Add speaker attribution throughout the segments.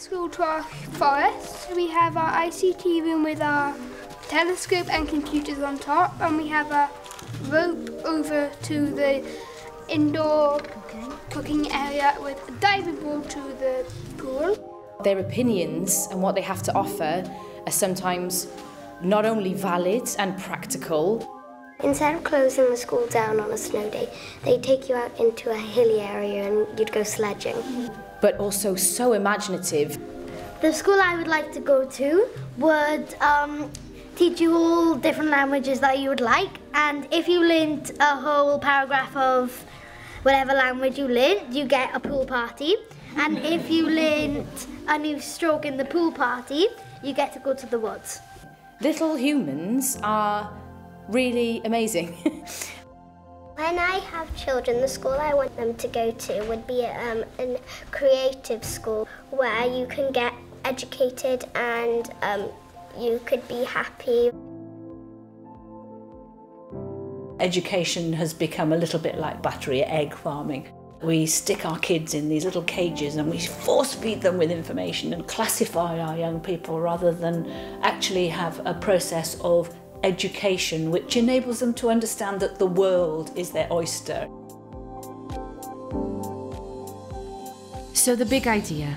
Speaker 1: school to our forest. We have our ICT room with our telescope and computers on top, and we have a rope over to the indoor cooking area with a diving board to the pool.
Speaker 2: Their opinions and what they have to offer are sometimes not only valid and practical.
Speaker 3: Instead of closing the school down on a snow day, they take you out into a hilly area and you'd go sledging.
Speaker 2: But also so imaginative.
Speaker 4: The school I would like to go to would teach you all different languages that you would like, and if you learned a whole paragraph of whatever language you learned, you get a pool party, and if you learned a new stroke in the pool party, you get to go to the woods.
Speaker 2: Little humans are really amazing.
Speaker 3: When I have children, the school I want them to go to would be a creative school where you can get educated and you could be happy.
Speaker 5: Education has become a little bit like battery egg farming. We stick our kids in these little cages and we force feed them with information and classify our young people rather than actually have a process of education which enables them to understand that the world is their oyster.
Speaker 6: So the big idea.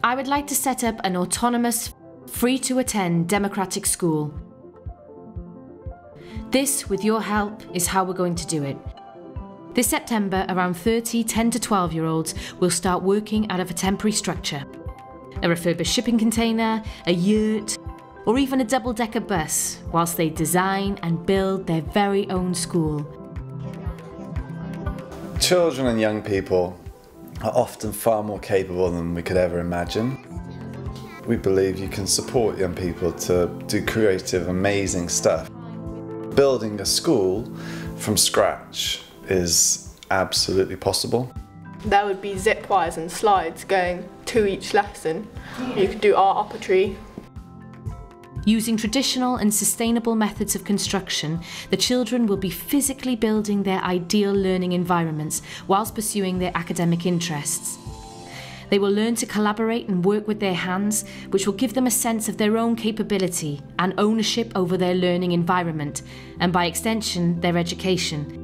Speaker 6: I would like to set up an autonomous, free-to-attend democratic school. This, with your help, is how we're going to do it. This September, around 30 10 to 12-year-olds will start working out of a temporary structure. A refurbished shipping container, a yurt, or even a double-decker bus, whilst they design and build their very own school.
Speaker 7: Children and young people are often far more capable than we could ever imagine. We believe you can support young people to do creative, amazing stuff. Building a school from scratch is absolutely possible.
Speaker 8: There would be zip wires and slides going to each lesson. You could do art up a tree.
Speaker 6: Using traditional and sustainable methods of construction, the children will be physically building their ideal learning environments whilst pursuing their academic interests. They will learn to collaborate and work with their hands, which will give them a sense of their own capability and ownership over their learning environment, and by extension, their education.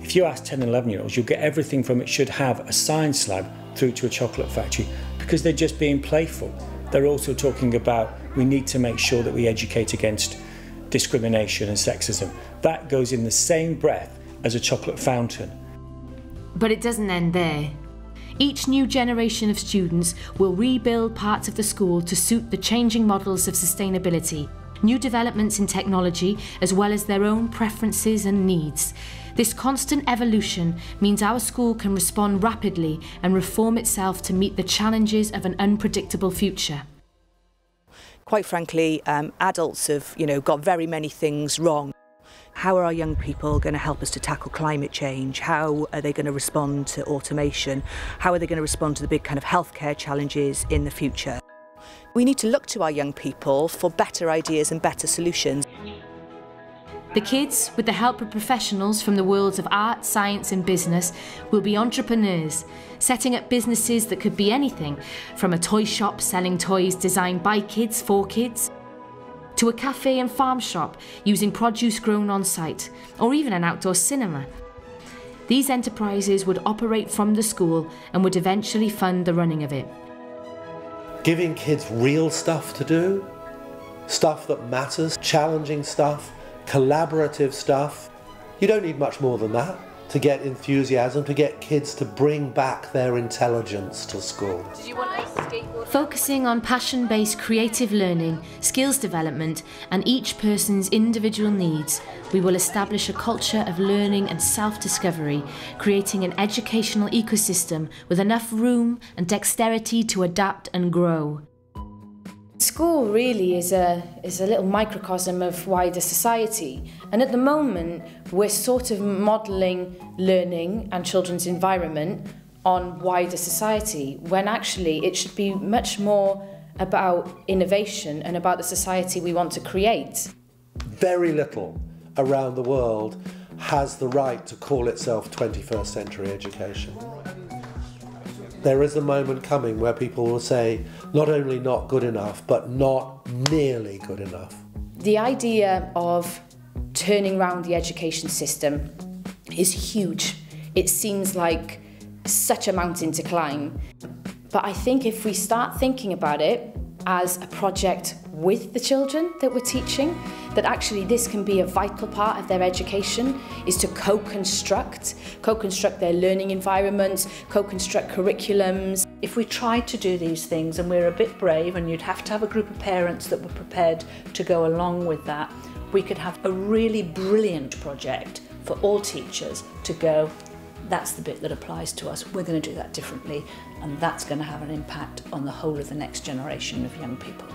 Speaker 9: If you ask 10 and 11-year-olds, you'll get everything from it should have a science lab through to a chocolate factory, because they're just being playful. They're also talking about we need to make sure that we educate against discrimination and sexism. That goes in the same breath as a chocolate fountain.
Speaker 6: But it doesn't end there. Each new generation of students will rebuild parts of the school to suit the changing models of sustainability, new developments in technology, as well as their own preferences and needs. This constant evolution means our school can respond rapidly and reform itself to meet the challenges of an unpredictable future.
Speaker 10: Quite frankly, adults have, got very many things wrong. How are our young people going to help us to tackle climate change? How are they going to respond to automation? How are they going to respond to the big kind of healthcare challenges in the future? We need to look to our young people for better ideas and better solutions.
Speaker 6: The kids, with the help of professionals from the worlds of art, science and business, will be entrepreneurs, setting up businesses that could be anything, from a toy shop selling toys designed by kids for kids, to a cafe and farm shop using produce grown on site, or even an outdoor cinema. These enterprises would operate from the school and would eventually fund the running of it.
Speaker 11: Giving kids real stuff to do, stuff that matters, challenging stuff, collaborative stuff. You don't need much more than that to get enthusiasm, to get kids to bring back their intelligence to school.
Speaker 6: Focusing on passion-based creative learning, skills development, and each person's individual needs, we will establish a culture of learning and self-discovery, creating an educational ecosystem with enough room and dexterity to adapt and grow.
Speaker 2: School really is a little microcosm of wider society, and at the moment we're sort of modelling learning and children's environment on wider society, when actually it should be much more about innovation and about the society we want to create.
Speaker 11: Very little around the world has the right to call itself 21st century education. There is a moment coming where people will say, not only not good enough, but not nearly good enough.
Speaker 2: The idea of turning around the education system is huge. It seems like such a mountain to climb. But I think if we start thinking about it as a project with the children that we're teaching, that actually this can be a vital part of their education, is to co-construct their learning environments, co-construct curriculums.
Speaker 5: If we tried to do these things, and we're a bit brave, and you'd have to have a group of parents that were prepared to go along with that, we could have a really brilliant project for all teachers to go, that's the bit that applies to us, we're going to do that differently, and that's going to have an impact on the whole of the next generation of young people.